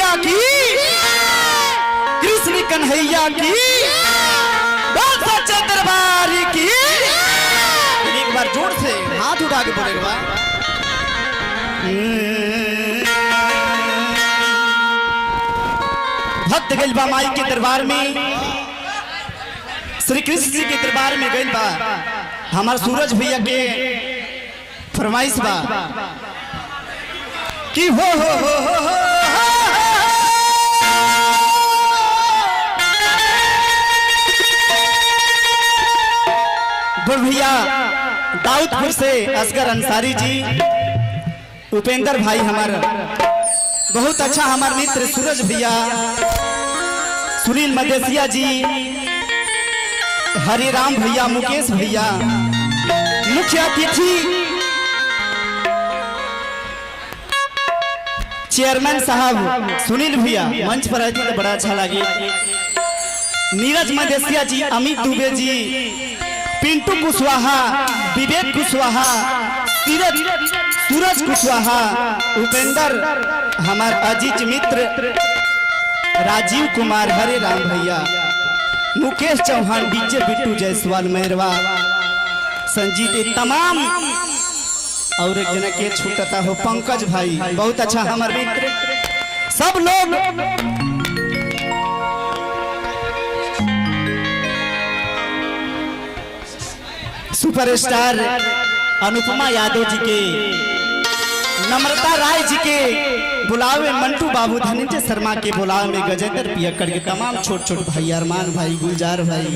मैया की, कृष्ण कन्हैया की, बोल सच्चे दरबार की। एक बार जोर से हाथ उठा के बोलेगा। भक्त गइल बा माई के दरबार में, श्री कृष्ण जी के दरबार में गइल बा। हमार सूरज भैया के फरमाइश बा कि हो बोल भैया दाऊदपुर से असगर अंसारी जी, उपेंद्र भाई हमारा बहुत अच्छा, हमारे मित्र सूरज भैया, सुनील मदेशिया जी, हरिराम भैया, मुकेश भैया, मुख्य अतिथि चेयरमैन साहब सुनील भैया मंच पर आए थे तो बड़ा अच्छा लगे। नीरज मदेशिया जी, अमित दुबे जी, पिंटू कुशवाहा, विवेक कुशवाहा, सूरज कुशवाहा, उपेंद्र, हमार अजीज मित्र राजीव कुमार, हरे राम भैया, मुकेश चौहान, डीजे बिट्टू जायसवाल, मेहरवा, संजीत, तमाम और एक जना के छूटता हो पंकज भाई, बहुत अच्छा हमार मित्र, सब लोग सुपरस्टार अनुपमा यादव जी के, नम्रता राय जी के बुलावे, मंटू बाबू, धनंजय शर्मा के बुलावे में गजेंद्र पियक्कड़ के तमाम छोट छोट भाई, अरमान भाई, गुलजार भाई,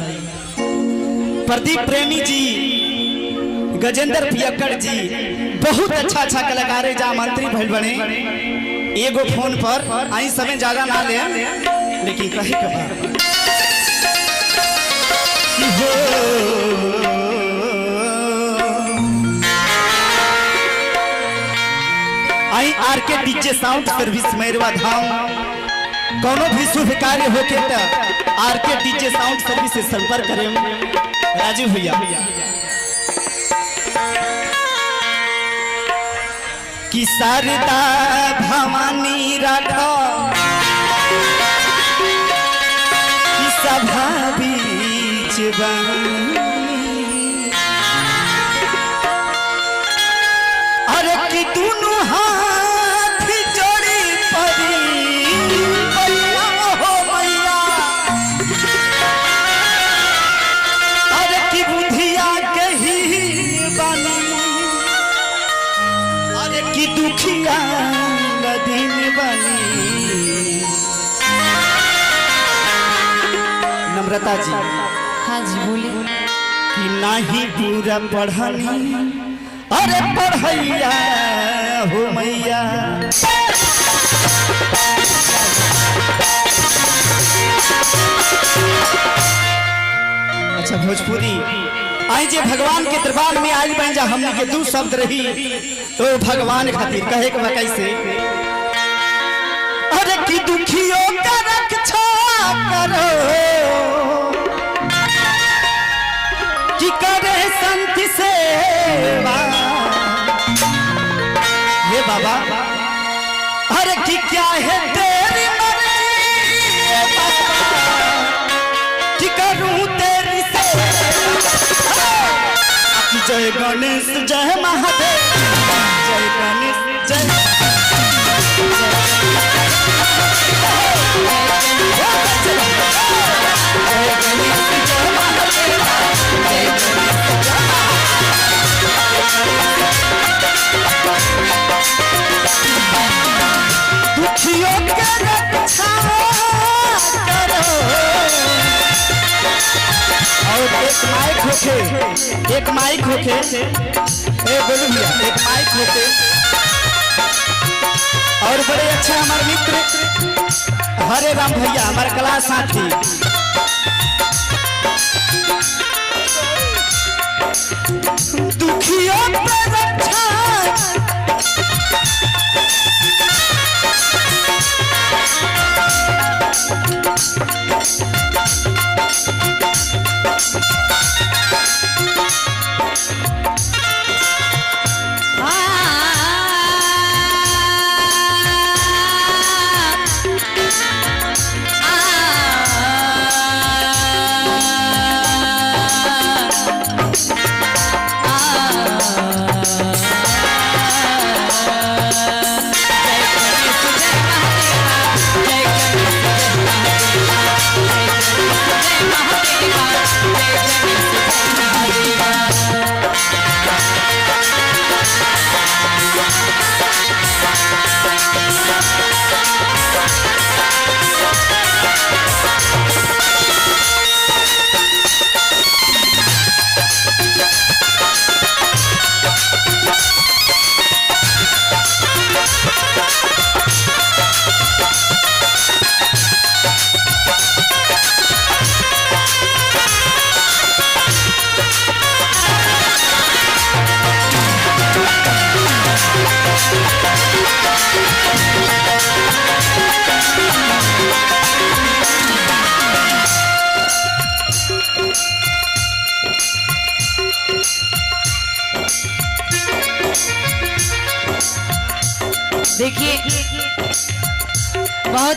प्रदीप प्रेमी जी, गजेंद्र पियक्कड़ जी, बहुत अच्छा कलाकार है। जहाँ मंत्री भइल बने एगो फोन पर आई, समय ज्यादा ना ले लेकिन कहे के बाद आई आर के डीजे साउंड सर्विस मेहरवा धाम, कोनो भी शुभ कार्य होके तो आर के डीजे साउंड सर्विस से संपर्क करें। राजीव भैया कि शारदा भवानी राखो कि सभा बीच बनी, अरे कि दोनों हाथ जोड़ी परी मैया हो मैया, अरे कि बुधिया कही बनी, अरे कि दुखिया दिन बनी। नम्रता जी, हाँ जी बोलिए। कि नहीं पूरा पढ़नी, अरे पढ़ैया हो मैया, अच्छा भोजपुरी आई जे भगवान के दरबार में आई बन जा, हमने के दू शब्द रही तो भगवान खातिर कहे के कैसे, अरे कि दुखियों का रक्षा करो, कि करे संत सेवा, हे बाबा, अरे कि क्या है तेरी मर्जी कि करूं तेरी सेवा, जय गणेश जय महादेव, जय गणेश जय दुखियों के रक्षा करो, और एक माइक होके ए बोलू भैया, एक माइक होके, और बड़े अच्छा हमारे मित्र हरे राम भैया, हमारे कला साथी, दुखियों पे रक्षा देखिए बहुत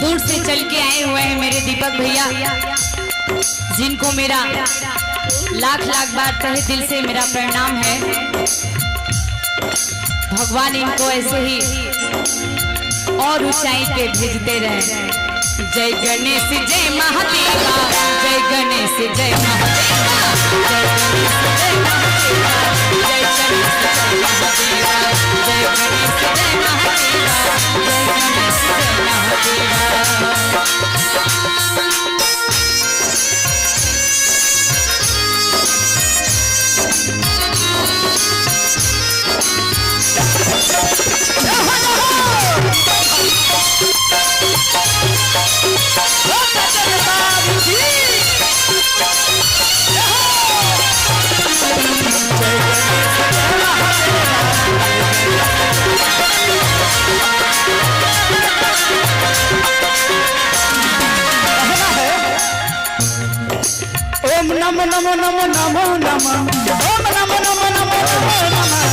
दूर से चल के आए हुए हैं मेरे दीपक भैया, जिनको मेरा लाख लाख बार तहे दिल से मेरा प्रणाम है। भगवान इनको ऐसे ही और ऊंचाई पे भेजते रहे। जय गणेश जय महादेवा, जय गणेश जय महादेवा, जय गणेश जय महादेवा, जय गणेश जय महादेवा, जय गणेश जय महादेवा, जय गणेश जय महादेवा। ओम नमो नमो नमो नमो नमः, ओम नमो नमो नमो नमो नमः।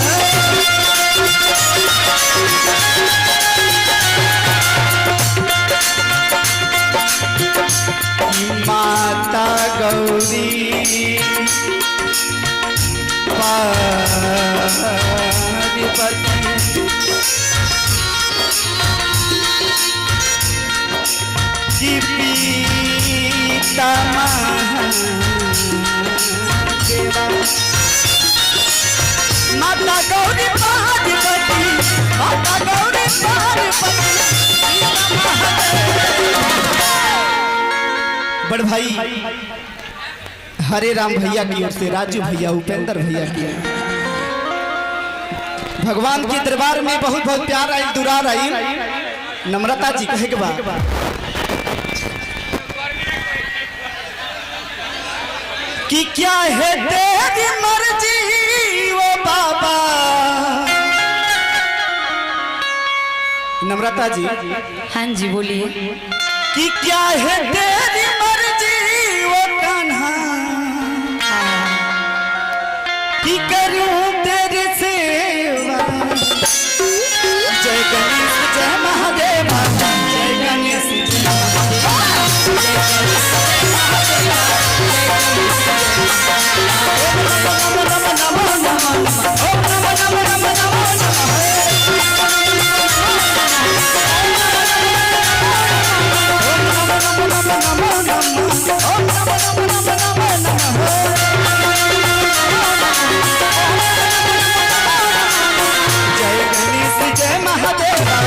माता गौरी पार्वती की पीता माता गौरी पार्वती, माता गौरी पार्वती। बड़ भाई हरे राम भैया की ओर से, राजू भैया, उपेंद्र भैया की भगवान के दरबार में बहुत बहुत प्यार आई, दुरार आई। नम्रता जी कहे के बाद कि क्या है तेरी मर्जी वो बाबा। नम्रता जी, हाँ जी बोलिए। कि क्या है तेरी मर्जी वो कान्हा, कि करूं तेरी सेवा। जय गणेश जय महादेवा, जय गणेश जय महादेवा, जय गणेश जय महादेवा, नमो नमो नमो नमो, ओम नमो नमो नमो नमो नमः। जय गणेश जय महादेवा,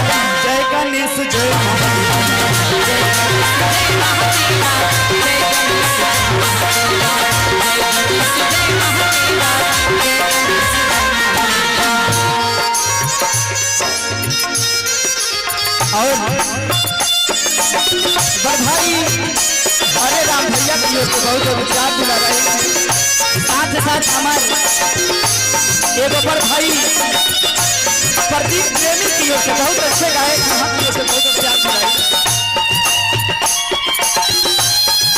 जय गणेश जय महादेवा, जय गणेश जय महादेवा, जय गणेश जय महादेवा, जय गणेश जय महादेवा, जय गणेश और बधाई हरे राम भैया की ओर से बहुत बहुत प्यार दिला रहे हैं। साथ साथ हमारे एवं बड़ भाई प्रदीप प्रेमी की ओर से बहुत अच्छे गायक यहाँ की ओर से बहुत प्यार दिलाए।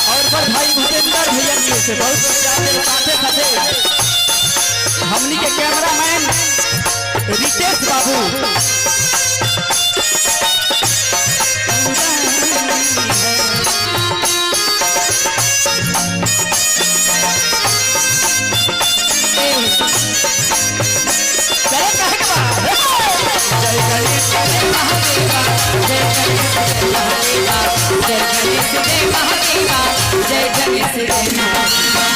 और बड़ भाई भूपेंद्र भैया की ओर से बहुत प्यार दिलाए। साथे साथे हमनी के कैमरामैन रितेश बाबू, जय गणेश जय महादेवा, जय गणेश जय महादेवा, जय गणेश जय महादेवा, जय गणेश जय महादेवा,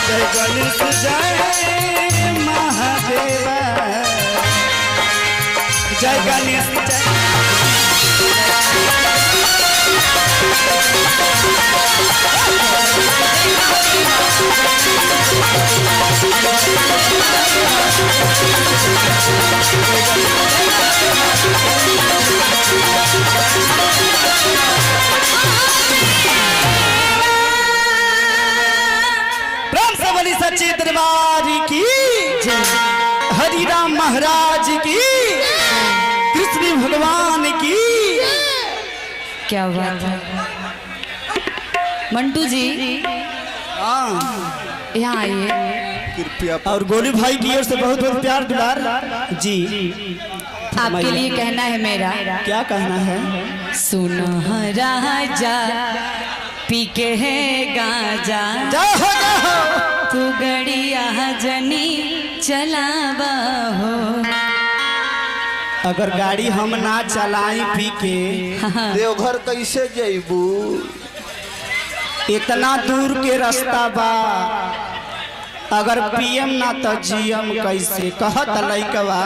जय गणेश जय महादेवा, जय गणेश जय। प्रेम से बोली सच्ची दरबार की, हरि राम महाराज की, कृष्ण भगवान की। क्या बात है मंटू जी, हाँ यहाँ आइए। कृपया और गोलू भाई की ओर से बहुत बहुत प्यार दुलार जी। आपके लिए कहना है मेरा, क्या कहना है? सुनो राजा पी के है गाजा, जाओ जाओ तू गड़िया जनी चलावा हो। अगर गाड़ी हम ना चलाई पी के देवघर कैसे जइबू? इतना दूर के रास्ता बा, अगर पीएम ना तो जीएम कैसे? कहत लइकवा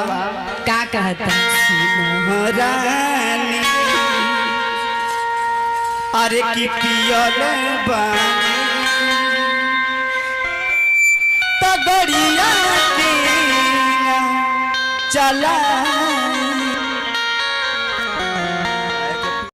का कहता? रानी अरे की पियल बानी तगड़िया के चला